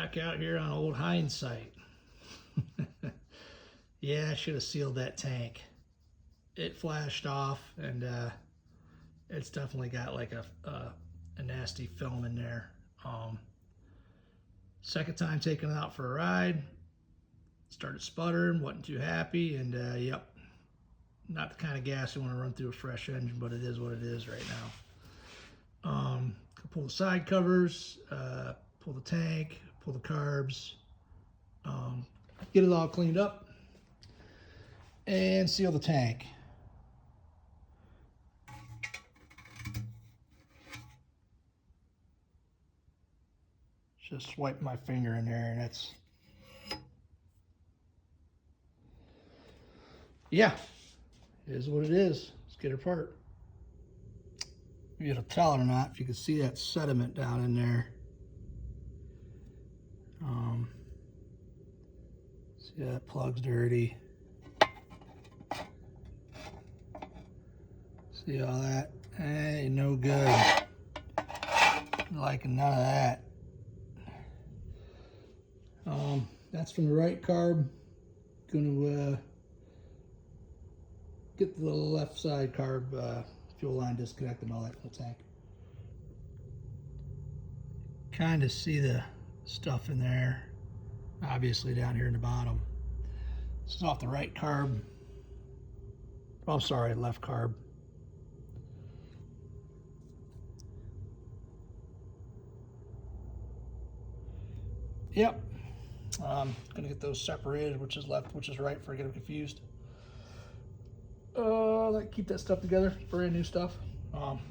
back out here on old hindsight. Yeah, I should have sealed that tank. It flashed off, and it's definitely got like a nasty film in there. Second time taking it out for a ride, started sputtering, wasn't too happy, and yep, not the kind of gas you want to run through a fresh engine, but it is what it is right now. Pull the side covers, pull the tank, pull the carbs, get it all cleaned up, and seal the tank. Just swipe my finger in there, and that's, yeah, it is what it is. Let's get her apart. You'll tell it or not if you can see that sediment down in there. See that plug's dirty. See all that? Hey, no good. Liking none of that. That's from the right carb. Gonna get the left side carb fuel line disconnected and all that from the tank. Kind of see the stuff in there, obviously down here in the bottom. This is off the right carb. Oh, sorry, left carb. Yep. Gonna get those separated, which is left, which is right, before I get them confused. Like keep that stuff together, brand new stuff.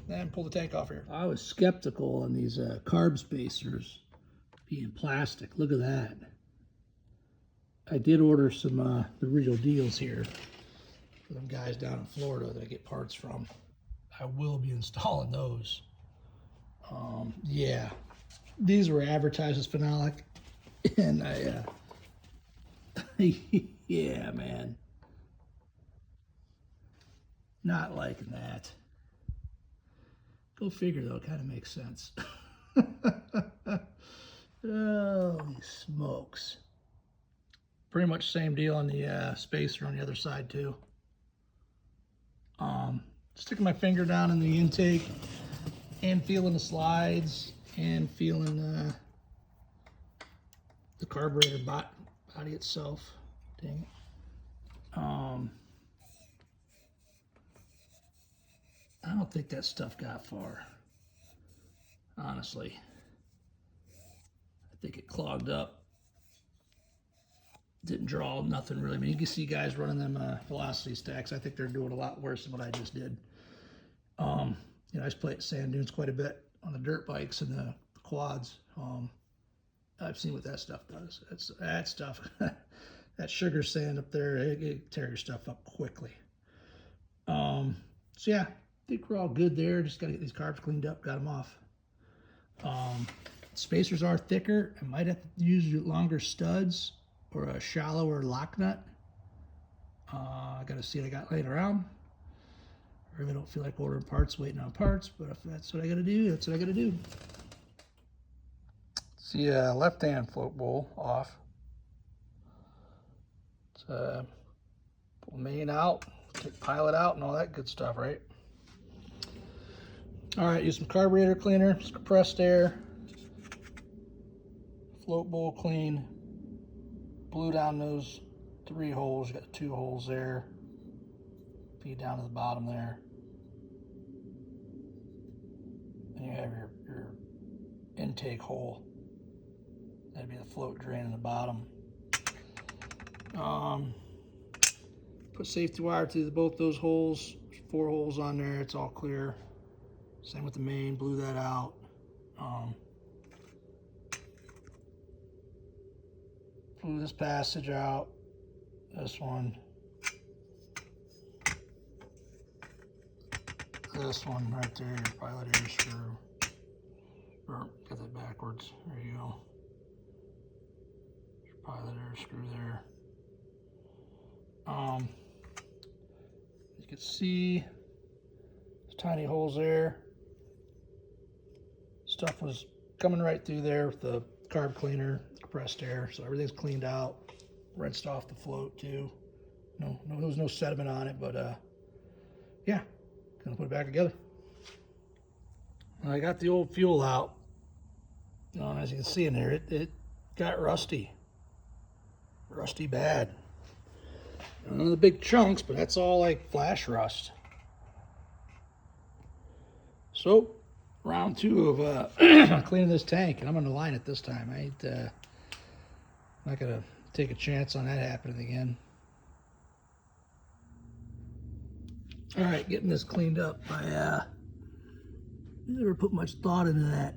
And pull the tank off here. I was skeptical on these carb spacers being plastic. Look at that. I did order some the real deals here for them guys down in Florida that I get parts from. I will be installing those. Yeah, these were advertised as phenolic, and I yeah, man, not liking that. Go figure, though, it kind of makes sense. Holy smokes. Pretty much same deal on the spacer on the other side, too. Sticking my finger down in the intake and feeling the slides and feeling the carburetor body itself. Dang it. I don't think that stuff got far, honestly. I think it clogged up. Didn't draw nothing really. I mean, you can see guys running them velocity stacks. I think they're doing a lot worse than what I just did. You know, I just play at sand dunes quite a bit on the dirt bikes and the quads. I've seen what that stuff does. That stuff, that sugar sand up there, it tear your stuff up quickly. So yeah, I think we're all good there. Just gotta get these carbs cleaned up, got them off. Spacers are thicker. I might have to use longer studs or a shallower lock nut. I gotta see what I got laying around. I really don't feel like ordering parts, waiting on parts, but if that's what I gotta do, that's what I gotta do. See, left-hand float bowl off. Let's pull the main out, take pilot out, and all that good stuff, right? All right, use some carburetor cleaner, some compressed air, float bowl clean, blew down those 3 holes. You got 2 holes there, feed down to the bottom there. And you have your intake hole. That'd be the float drain in the bottom. Put safety wire to both those holes. There's 4 holes on there. It's all clear. Same with the main. Blew that out. Blew this passage out. This one. This one right there. Your pilot air screw. Or got that backwards. There you go. Your pilot air screw there. You can see there's tiny holes there. Stuff was coming right through there with the carb cleaner, compressor compressed air. So everything's cleaned out, rinsed off the float too. No, there was no sediment on it, but yeah, gonna put it back together. I got the old fuel out. As you can see in there, it got rusty bad. None of the big chunks, but that's all like flash rust. So, round 2 of cleaning this tank, and I'm gonna line it this time. I ain't not gonna take a chance on that happening again. All right, getting this cleaned up. I never put much thought into that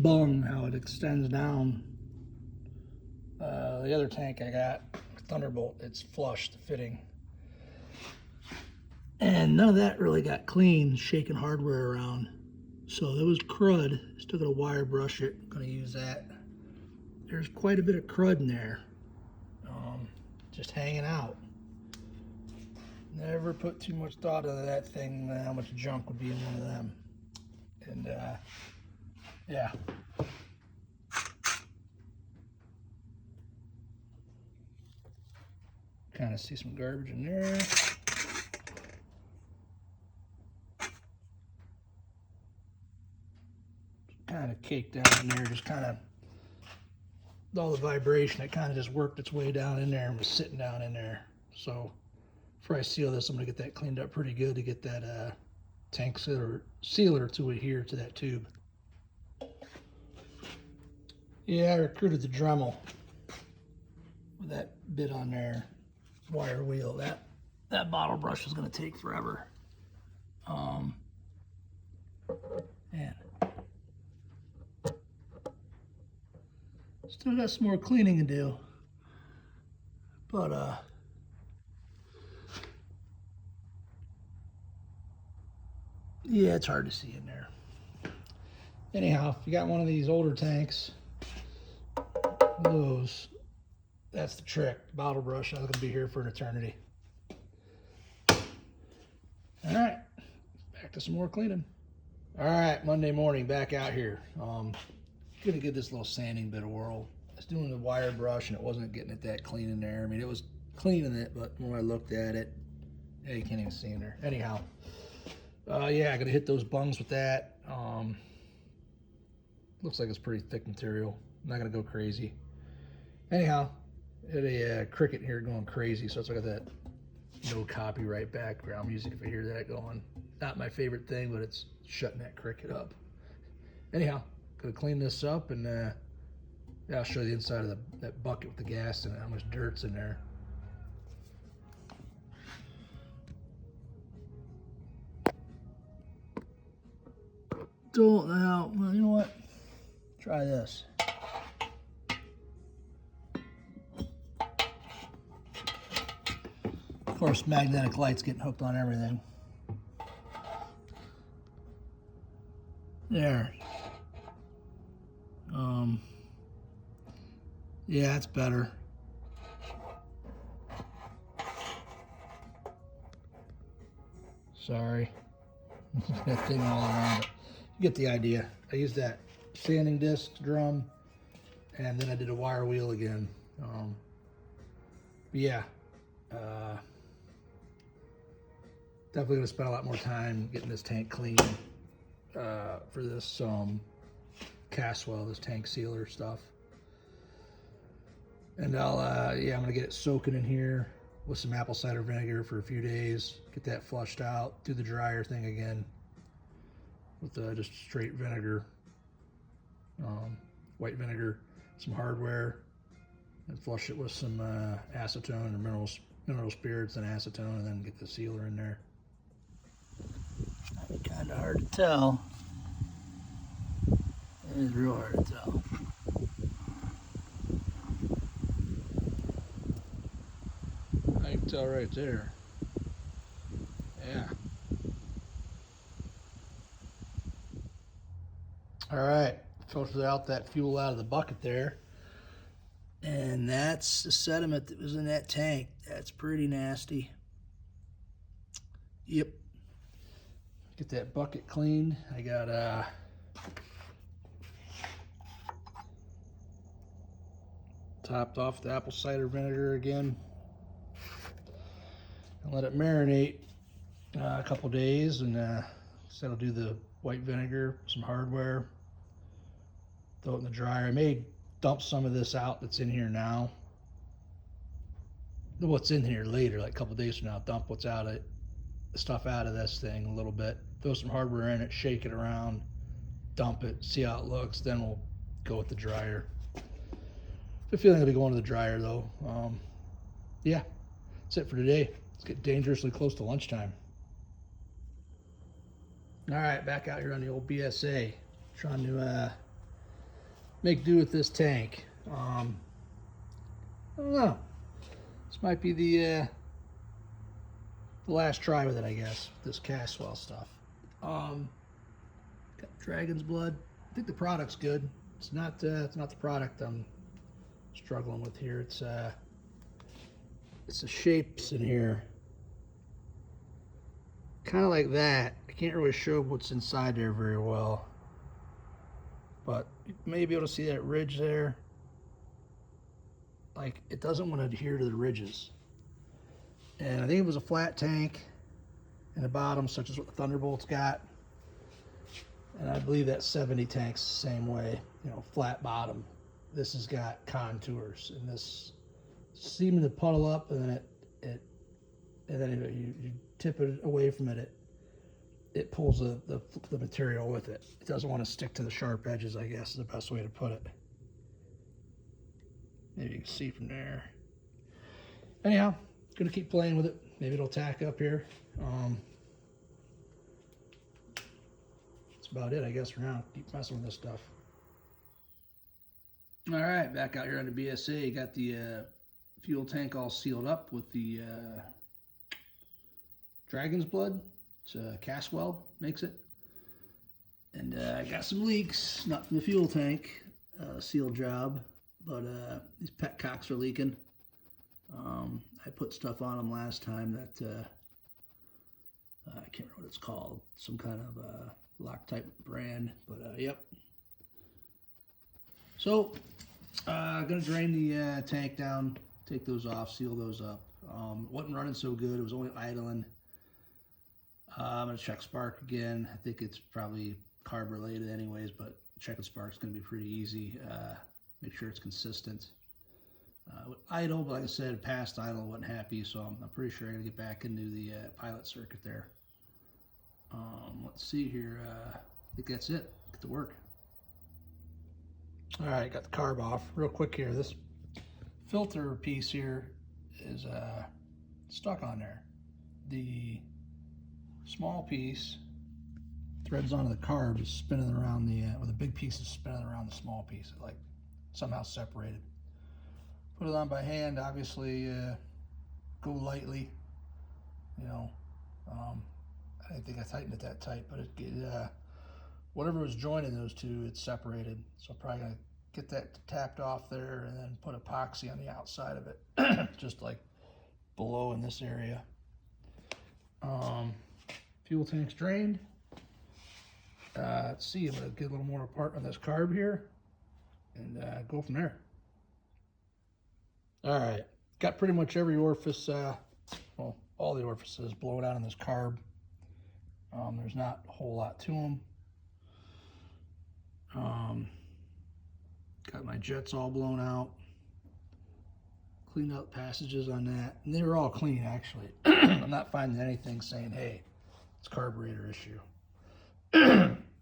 bung, how it extends down. The other tank I got, Thunderbolt, it's flush, the fitting. And none of that really got clean, shaking hardware around. So there was crud. Still got a wire brush it. Gonna use that. There's quite a bit of crud in there, just hanging out. Never put too much thought into that thing, how much junk would be in one of them. And yeah. Kind of see some garbage in there. Kind of caked down in there, just kind of, all the vibration, it kind of just worked its way down in there and was sitting down in there. So before I seal this, I'm going to get that cleaned up pretty good to get that tank sealer to adhere to that tube. Yeah, I recruited the Dremel with that bit on there, wire wheel. That bottle brush is going to take forever. Man. Still got some more cleaning to do, but yeah, it's hard to see in there. Anyhow, if you got one of these older tanks, those, that's the trick. Bottle brush, that's gonna be here for an eternity. All right, back to some more cleaning. All right, Monday morning, back out here. Gonna give this little sanding bit a whirl. I was doing the wire brush and it wasn't getting it that clean in there. I mean, it was cleaning it, but when I looked at it, yeah, you can't even see in there. Anyhow, yeah, I gotta hit those bungs with that. Looks like it's pretty thick material. I'm not gonna go crazy. Anyhow, had a cricket here going crazy, so it's like that no copyright background music if I hear that going. Not my favorite thing, but it's shutting that cricket up. Anyhow, gonna clean this up and yeah, I'll show you the inside of that bucket with the gas in it, how much dirt's in there. Don't now, well, you know what? Try this. Of course, magnetic light's getting hooked on everything. There. Yeah, it's better. Sorry. That thing all around it. You get the idea. I used that sanding disc drum, and then I did a wire wheel again. But yeah, definitely gonna spend a lot more time getting this tank clean for this caswell, this tank sealer stuff. And I'll yeah, I'm gonna get it soaking in here with some apple cider vinegar for a few days, get that flushed out, do the dryer thing again with just straight vinegar, white vinegar, some hardware, and flush it with some acetone or mineral spirits and acetone, and then get the sealer in there. Kind of hard to tell. It is real hard to tell. I can tell right there. Yeah. All right, filtered out that fuel out of the bucket there. And that's the sediment that was in that tank. That's pretty nasty. Yep. Get that bucket cleaned. I got topped off the apple cider vinegar again. And let it marinate a couple days, and so I'll do the white vinegar, some hardware, throw it in the dryer. I may dump some of this out that's in here now. What's in here later, like a couple days from now, dump what's out of it, the stuff out of this thing a little bit, throw some hardware in it, shake it around, dump it, see how it looks, then we'll go with the dryer. I feel like I'll be going to the dryer though. Yeah, that's it for today. Let's get dangerously close to lunchtime. All right, back out here on the old BSA, trying to make do with this tank. I don't know. This might be the last try with it, I guess. This caswell stuff. Got dragon's blood. I think the product's good. It's not the product I'm struggling with here. It's the shapes in here, kind of like that. I can't really show what's inside there very well, but you may be able to see that ridge there. Like, it doesn't want to adhere to the ridges. And I think it was a flat tank in the bottom, such as what the Thunderbolt's got. And I believe that 70 tank's the same way, you know, flat bottom. This has got contours, and this seeming to puddle up, and then you tip it away from it. It pulls the material with it. It doesn't want to stick to the sharp edges, I guess is the best way to put it. Maybe you can see from there. Anyhow, gonna keep playing with it. Maybe it'll tack up here. That's about it, I guess, for now. Keep messing with this stuff. All right, back out here on the BSA. Got the fuel tank all sealed up with the dragon's blood. It's Caswell makes it. And I got some leaks, not from the fuel tank, seal job, but these petcocks are leaking. I put stuff on them last time that I can't remember what it's called, some kind of Loctite brand, but yep. So I'm gonna drain the tank down, take those off, seal those up. It wasn't running so good, it was only idling. I'm gonna check spark again. I think it's probably carb related anyways, but checking spark's gonna be pretty easy. Make sure it's consistent. With idle, but like I said, past idle, wasn't happy, so I'm pretty sure I'm gonna get back into the pilot circuit there. Let's see here. I think that's it. Get to work. All right, got the carb off. Real quick here. This filter piece here is stuck on there. The small piece threads onto the carb is spinning around or the big piece is spinning around the small piece, like somehow separated. Put it on by hand, obviously. Go lightly, you know. I didn't think I tightened it that tight, but whatever was joining those two, it's separated. So I'm probably gonna get that tapped off there and then put epoxy on the outside of it, just like below in this area. Fuel tank's drained. Let's see, I'm gonna get a little more apart on this carb here and go from there. All right, got pretty much every orifice, well, all the orifices blown out on this carb. There's not a whole lot to them. Got my jets all blown out. Cleaned out passages on that, and they were all clean actually. I'm not finding anything saying, hey, it's carburetor issue.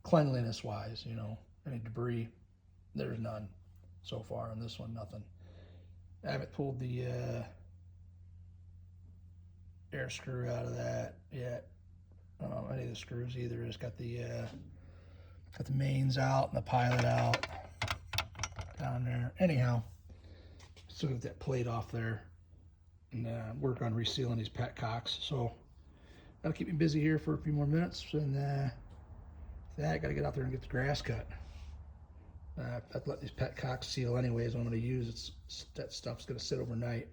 Cleanliness wise, you know, any debris, there's none so far on this one, nothing. I haven't pulled the air screw out of that yet. Any of the screws either. Just got the mains out and the pilot out down there. Anyhow, still got that plate off there, and work on resealing these petcocks. So that'll keep me busy here for a few more minutes, and I gotta get out there and get the grass cut. I've let these petcocks seal anyways. What I'm going to use, that stuff's going to sit overnight,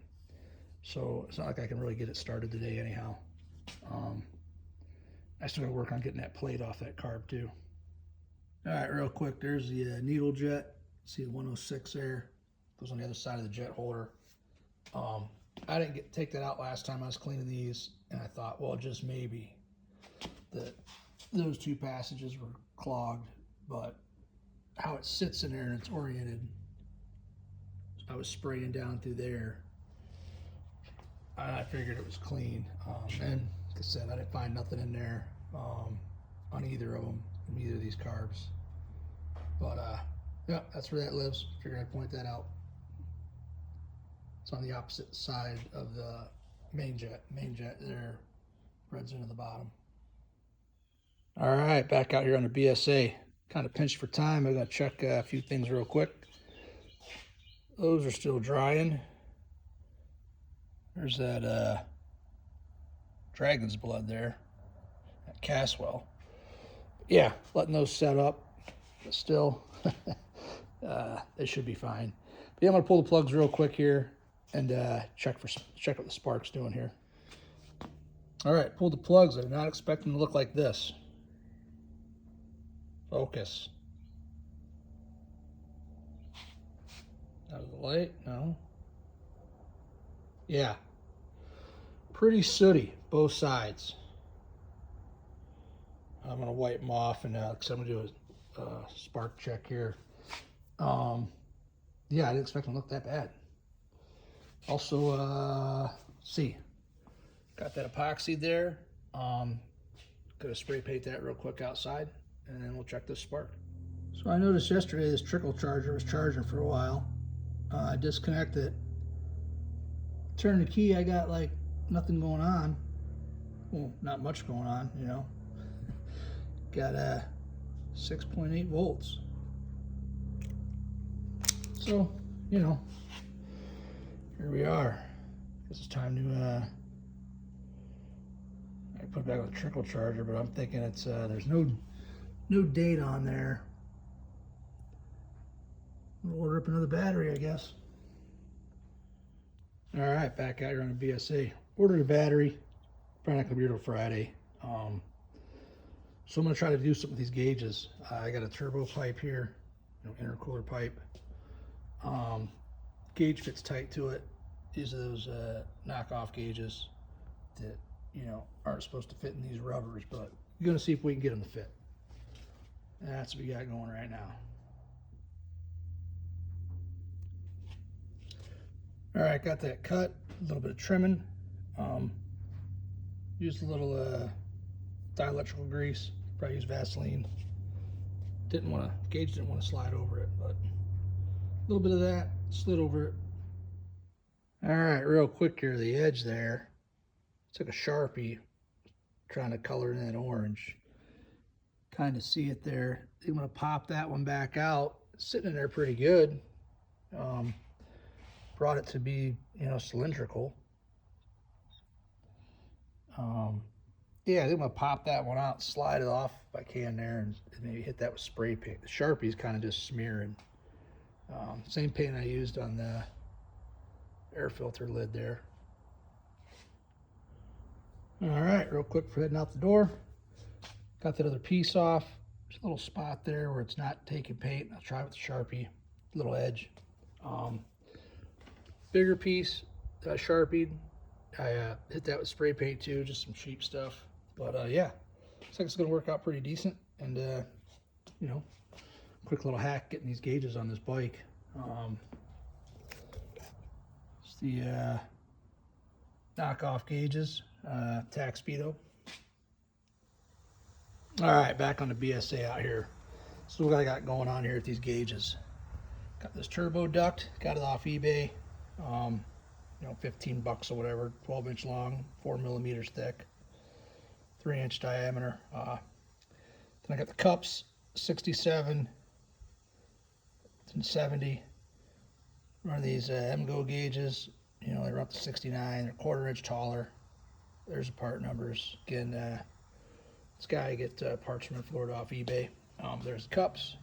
so it's not like I can really get it started today anyhow. I still got to work on getting that plate off that carb too. All right, real quick, there's the needle jet. See the 106 there. goes on the other side of the jet holder. I didn't take that out last time I was cleaning these, and I thought, well, just maybe that those two passages were clogged, but how it sits in there and it's oriented, I was spraying down through there. I figured it was clean, and like I said, I didn't find nothing in there on either of them, in either of these carbs. But yeah, that's where that lives. Figured I'd point that out. It's on the opposite side of the main jet. Main jet there spreads into the bottom. All right, back out here on the BSA. Kind of pinched for time. I'm gonna check a few things real quick. Those are still drying. There's that dragon's blood there, that caswell. Yeah, letting those set up, but still, they should be fine. But yeah, I'm gonna pull the plugs real quick here and check what the spark's doing here. All right, pulled the plugs. I did not expect them to look like this. Focus. Out of the light, no. Yeah, pretty sooty, both sides. I'm gonna wipe them off, and because I'm gonna do a spark check here. Yeah, I didn't expect them to look that bad. Also, see, got that epoxy there. Gonna spray paint that real quick outside, and then we'll check this spark. So I noticed yesterday this trickle charger was charging for a while. I disconnect it. Turn the key, I got like nothing going on. Well, not much going on, you know. Got 6.8 volts. So, you know, here we are. Guess it's time to I put it back with a trickle charger, but I'm thinking it's there's no date on there. We'll order up another battery, I guess. All right, back out here on the BSA. Ordered a battery. Probably not gonna be here till Friday. So I'm gonna try to do something with these gauges. I got a turbo pipe here, you know, intercooler pipe. Gauge fits tight to it. These are those knockoff gauges that, you know, aren't supposed to fit in these rubbers, but we're gonna see if we can get them to fit. And that's what we got going right now. All right, got that cut, a little bit of trimming. Used a little dielectrical grease, probably used Vaseline. Gauge didn't want to slide over it, but a little bit of that, slid over it. All right, real quick here, the edge there. Took a Sharpie, trying to color in that orange. Kind of see it there. I'm gonna pop that one back out. It's sitting in there pretty good. Brought it to be, you know, cylindrical. Yeah, I think I'm gonna pop that one out, slide it off if I can there, and maybe hit that with spray paint. The Sharpie's kind of just smearing. Same paint I used on the air filter lid there. All right, real quick for heading out the door. Got that other piece off. There's a little spot there where it's not taking paint. I'll try with the Sharpie, little edge. Bigger piece that I Sharpied. I hit that with spray paint too, just some cheap stuff. But yeah, looks like it's gonna work out pretty decent. And you know, quick little hack getting these gauges on this bike. It's the knockoff gauges, tack speedo. All right, back on the BSA out here. So what I got going on here with these gauges. Got this turbo duct, got it off eBay. You know, 15 bucks or whatever, 12-inch long, 4 millimeters thick, 3-inch diameter. Then I got the cups, 67 and 70. Run these MGO gauges. You know, they're up to 69. They're 1/4 inch taller. There's the part numbers. Again, this guy get parts from in Florida off eBay. There's the cups.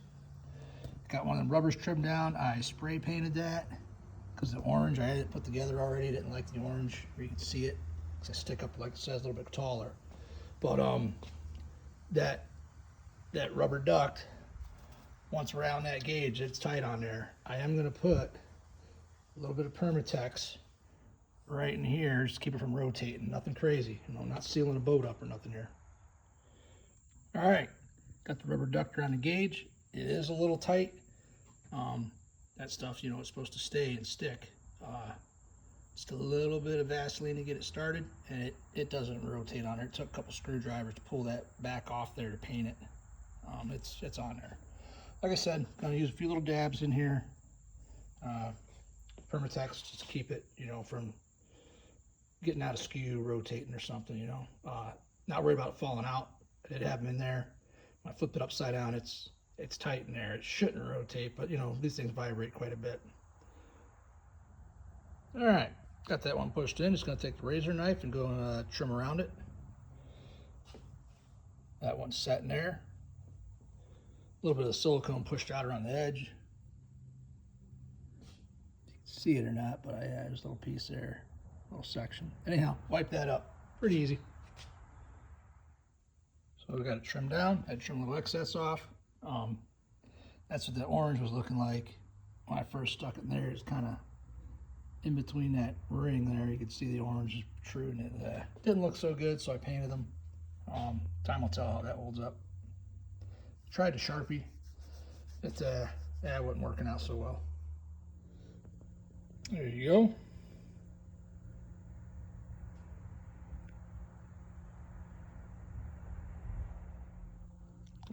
Got one of them rubbers trimmed down. I spray painted that because the orange I had it put together already. Didn't like the orange where you can see it because I stick up, like it says, a little bit taller. But that rubber duct, once around that gauge, it's tight on there. I am going to put a little bit of Permatex right in here, just keep it from rotating. Nothing crazy, you know, not sealing a boat up or nothing here. All right, got the rubber ductor on the gauge. It is a little tight. That stuff, you know, it's supposed to stay and stick. Just a little bit of Vaseline to get it started, and it doesn't rotate on there. It took a couple screwdrivers to pull that back off there to paint it. It's on there. Like I said, gonna use a few little dabs in here. Permatex just to keep it, you know, from getting out of skew, rotating or something, you know. Not worried about it falling out. I did have them in there. When I flipped it upside down, it's tight in there. It shouldn't rotate, but you know, these things vibrate quite a bit. All right, got that one pushed in. Just gonna take the razor knife and go and trim around it. That one's set in there. A little bit of the silicone pushed out around the edge. You can see it or not, but there's a little piece there, a little section. Anyhow, wipe that up. Pretty easy. So we got it trimmed down. I had to trim a little excess off. That's what the orange was looking like when I first stuck it in there. It's kind of in between that ring there. You could see the orange is protruding. It didn't look so good, so I painted them. Time will tell how that holds up. Tried to Sharpie. It wasn't working out so well. There you go.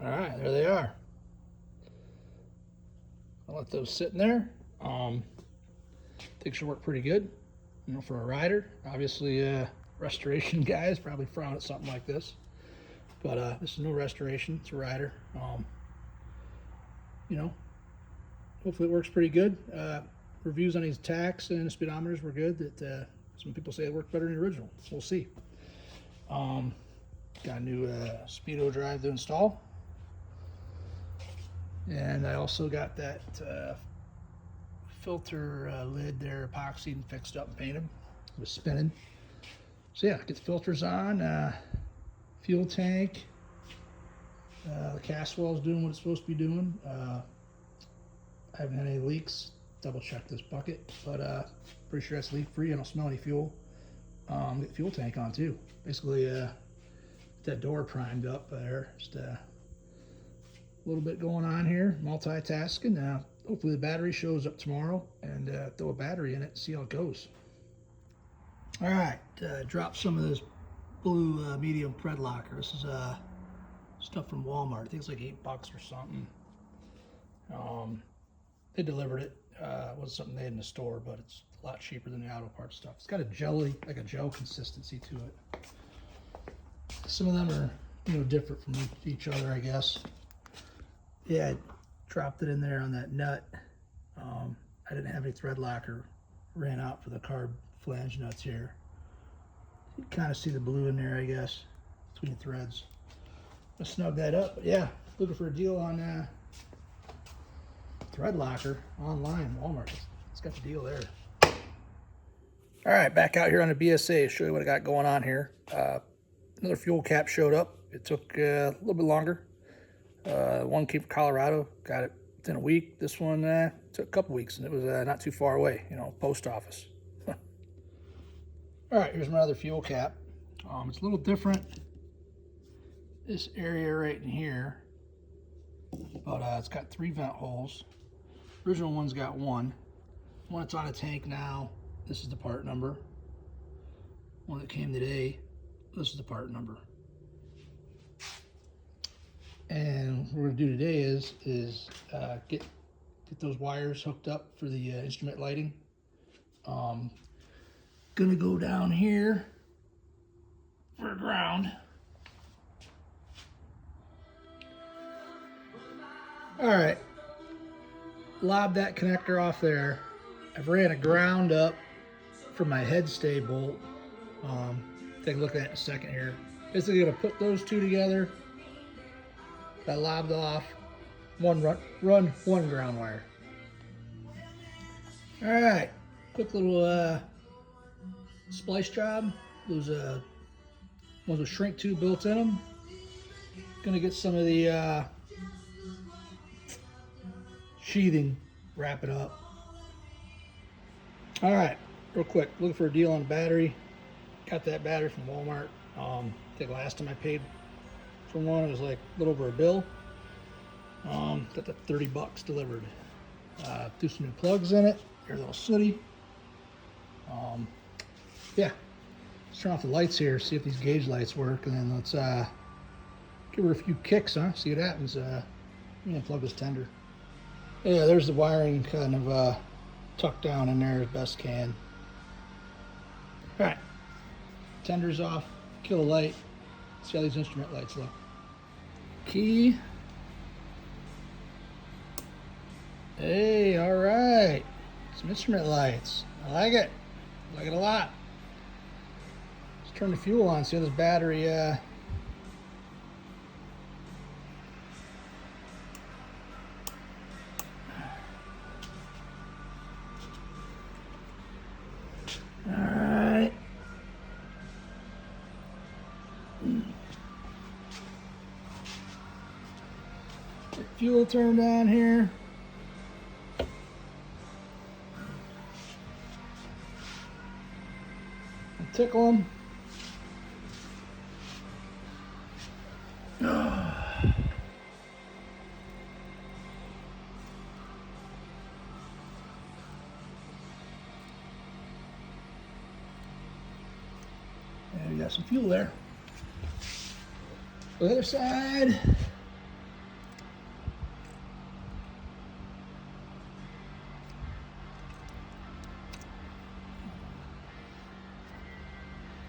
All right, there they are. I'll let those sit in there. I think should work pretty good, you know, for a rider. Obviously, restoration guys probably frown at something like this, but this is no restoration. It's a rider. You know, hopefully it works pretty good. Reviews on these tacks and the speedometers were good. That some people say it worked better than the original. We'll see. Got a new speedo drive to install, and I also got that filter lid there epoxied and fixed up and painted. It was spinning. So yeah, get the filters on. Fuel tank. The caswell is doing what it's supposed to be doing. I haven't had any leaks. Double check this bucket, but pretty sure that's leak free. I don't smell any fuel. Get the fuel tank on too. Basically, that door primed up there. Just a little bit going on here. Multitasking. Hopefully the battery shows up tomorrow, and throw a battery in it and see how it goes. All right, drop some of this blue medium thread locker. This is stuff from Walmart. I think it's like $8 or something. They delivered it. It wasn't something they had in the store, but it's a lot cheaper than the auto parts stuff. It's got a jelly, like a gel consistency to it. Some of them are, you know, different from each other, I guess. Yeah, I dropped it in there on that nut. I didn't have any thread locker. Ran out for the carb flange nuts here. You can kind of see the blue in there, I guess, between the threads. I'll snug that up. But yeah, looking for a deal on thread locker online, Walmart. It's got the deal there. All right, back out here on the BSA. Show you what I got going on here. Another fuel cap showed up. It took a little bit longer. One came from Colorado, got it within a week. This one took a couple weeks, and it was not too far away, you know, post office. All right, here's my other fuel cap. It's a little different, this area right in here, but it's got 3 vent holes. Original one's got one. One that's on a tank now, this is the part number. One that came today, this is the part number. And what we're gonna do today is get those wires hooked up for the instrument lighting. Gonna go down here for ground. All right, lob that connector off there. I've ran a ground up for my head stay bolt. Take a look at it in a second here. Basically gonna put those two together. Got lobbed off. Run one ground wire. All right, quick little splice job. Those ones with shrink tube built in them. Gonna get some of the sheathing, wrap it up. All right, real quick, looking for a deal on a battery. Got that battery from Walmart. I think last time I paid for one, it was like a little over a bill. Got the 30 bucks delivered. Threw some new plugs in it. They're a little sooty. Yeah, let's turn off the lights here, see if these gauge lights work, and then let's give her a few kicks, huh? See what happens. Plug this tender. Yeah, there's the wiring kind of tucked down in there as best can. All right, tender's off. Kill the light. See how these instrument lights look. Key. Hey, all right. Some instrument lights. I like it. I like it a lot. Let's turn the fuel on. See how this battery. All right. Get fuel turned on here. Tickle them. And we got some fuel there. The other side.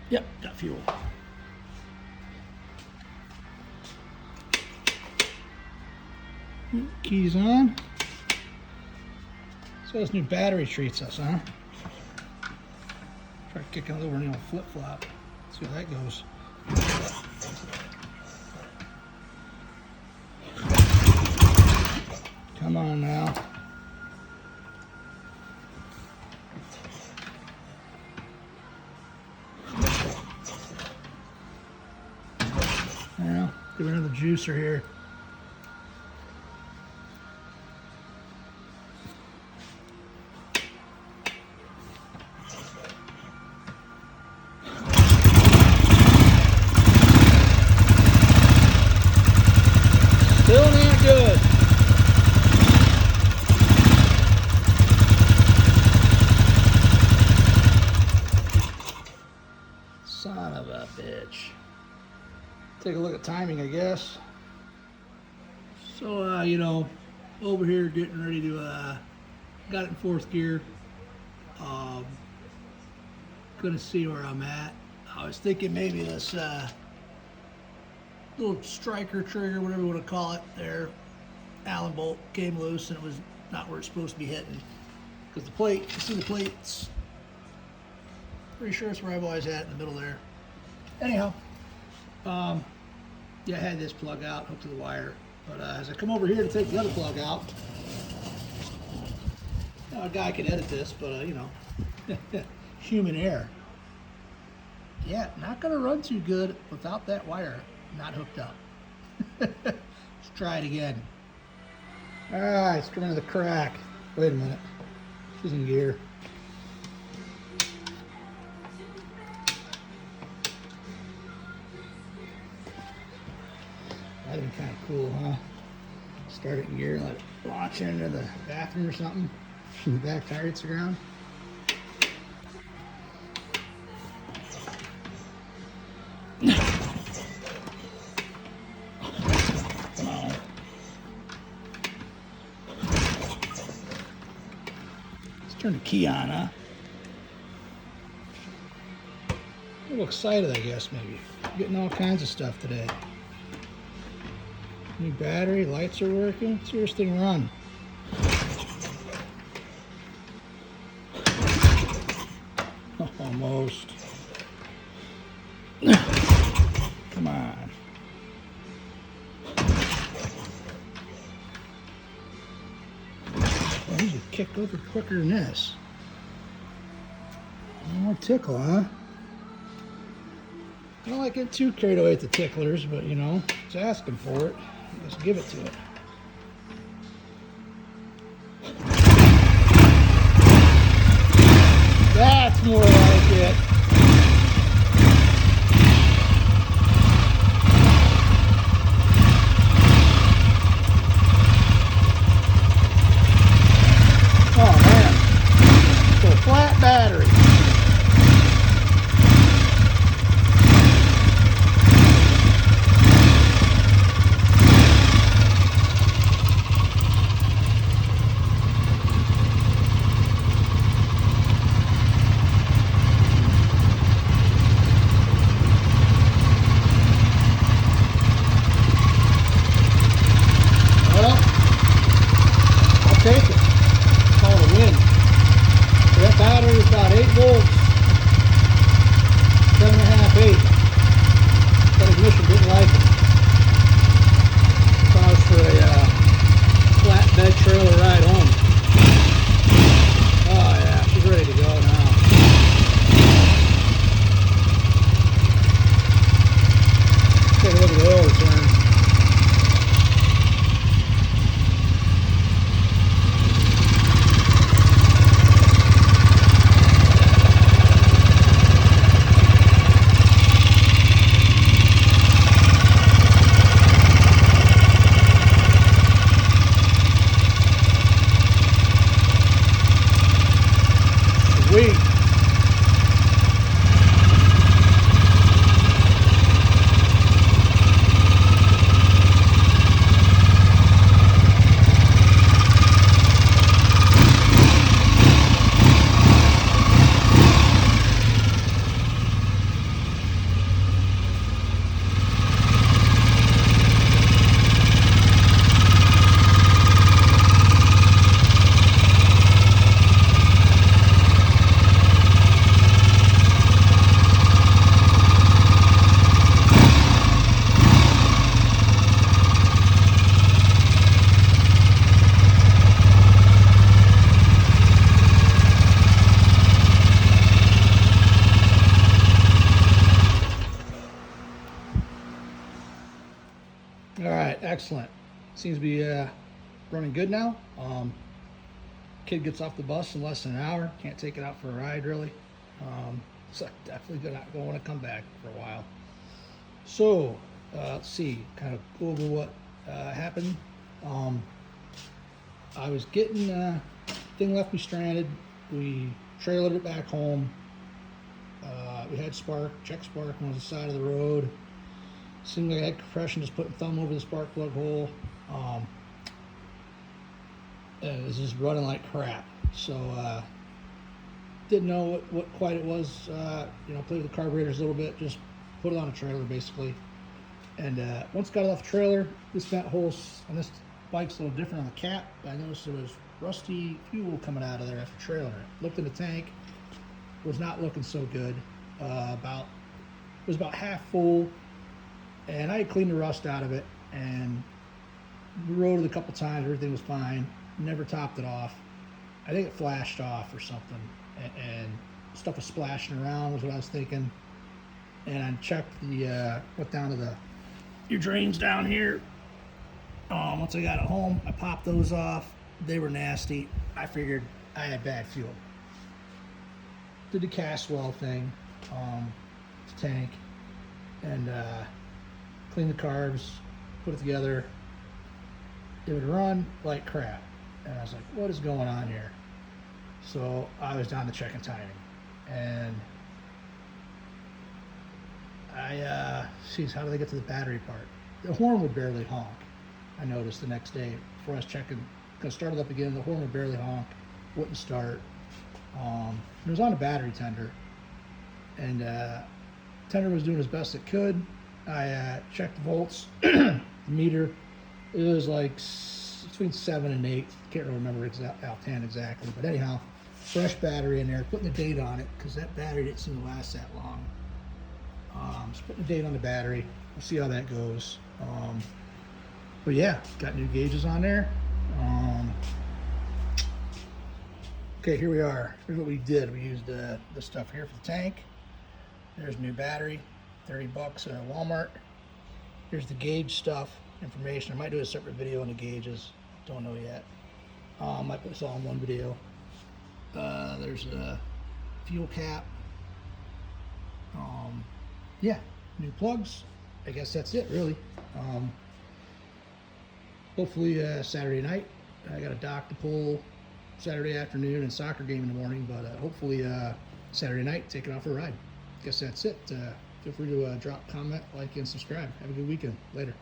Yep, got fuel. Keys on. So this new battery treats us, huh? Try kicking it over and flip-flop. See how that goes. Come on now. Now, give it another juicer here. Still not good. Son of a bitch. Take a look at timing, I guess. So, over here getting ready to, got it in fourth gear. Gonna see where I'm at. I was thinking maybe this, little striker trigger, whatever you want to call it, there, Allen bolt came loose and it was not where it's supposed to be hitting. Because the plate, you see the plates, pretty sure it's where I've always had it in the middle there. Anyhow, yeah, I had this plug out, hooked to the wire. But as I come over here to take the other plug out, a guy can edit this, but human error. Yeah, not gonna run too good without that wire not hooked up. Let's try it again. All right, let's come into the crack. Wait a minute, she's in gear. That'd be kind of cool, huh? Start it in gear and let it launch into the bathroom or something. The back tire hits the ground. Come on. Let's turn the key on, huh? A little excited, I guess, maybe. Getting all kinds of stuff today. New battery, lights are working. Let's see this thing run. Almost. Come on. Well, these would kick over quicker than this. One more tickle, huh? I don't like it too carried away with the ticklers, but it's asking for it. Let's give it to it. That's more like it. Oh man, so flat battery. Well, I'll take it. Call it a win. So that battery is about 8 volts, 7.5, 8. That ignition didn't like it. So I was for a flatbed trailer ride home. Oh yeah, she's ready to go now. Take a look at the oil return. Sweet. All right, excellent. Seems to be running good now. Kid gets off the bus in less than an hour. Can't take it out for a ride really. So definitely not going to come back for a while. So let's see, kind of go over what happened. I was getting thing left me stranded. We trailered it back home. We had spark, check spark on the side of the road. Seemed like I had compression, just putting thumb over the spark plug hole. And it was just running like crap. So didn't know what quite it was. You know, played with the carburetors a little bit, just put it on a trailer basically. And once got it off the trailer, this vent hole on this bike's a little different on the cap. I noticed there was rusty fuel coming out of there after trailer it. Looked in the tank, was not looking so good. It was about half full. And I had cleaned the rust out of it and rode it a couple times. Everything was fine. Never topped it off. I think it flashed off or something, and stuff was splashing around was what I was thinking. And I checked went down to your drains down here. Once I got it home, I popped those off. They were nasty. I figured I had bad fuel. Did the caswell thing, the tank, and clean the carbs, put it together. It would run like crap. And I was like, what is going on here? So I was down to checking timing. And how did I get to the battery part? The horn would barely honk. I noticed the next day before I was checking, gonna start it up again, the horn would barely honk, wouldn't start. It was on a battery tender. And tender was doing as best it could. I checked the volts, the meter. It was like between 7 and 8. Can't really remember offhand exactly, but anyhow, fresh battery in there. Putting the date on it because that battery didn't seem to last that long. Just putting the date on the battery. We'll see how that goes. But yeah, got new gauges on there. Okay, here we are. Here's what we did. We used the stuff here for the tank. There's a new battery. $30 at Walmart. Here's the gauge stuff, information. I might do a separate video on the gauges. Don't know yet. Might put this all in one video. There's fuel cap. Yeah, new plugs. I guess that's it, really. Hopefully Saturday night. I got a dock to pull Saturday afternoon and soccer game in the morning, but hopefully Saturday night, taking off for a ride. Guess that's it. Feel free to drop, comment, like, and subscribe. Have a good weekend. Later.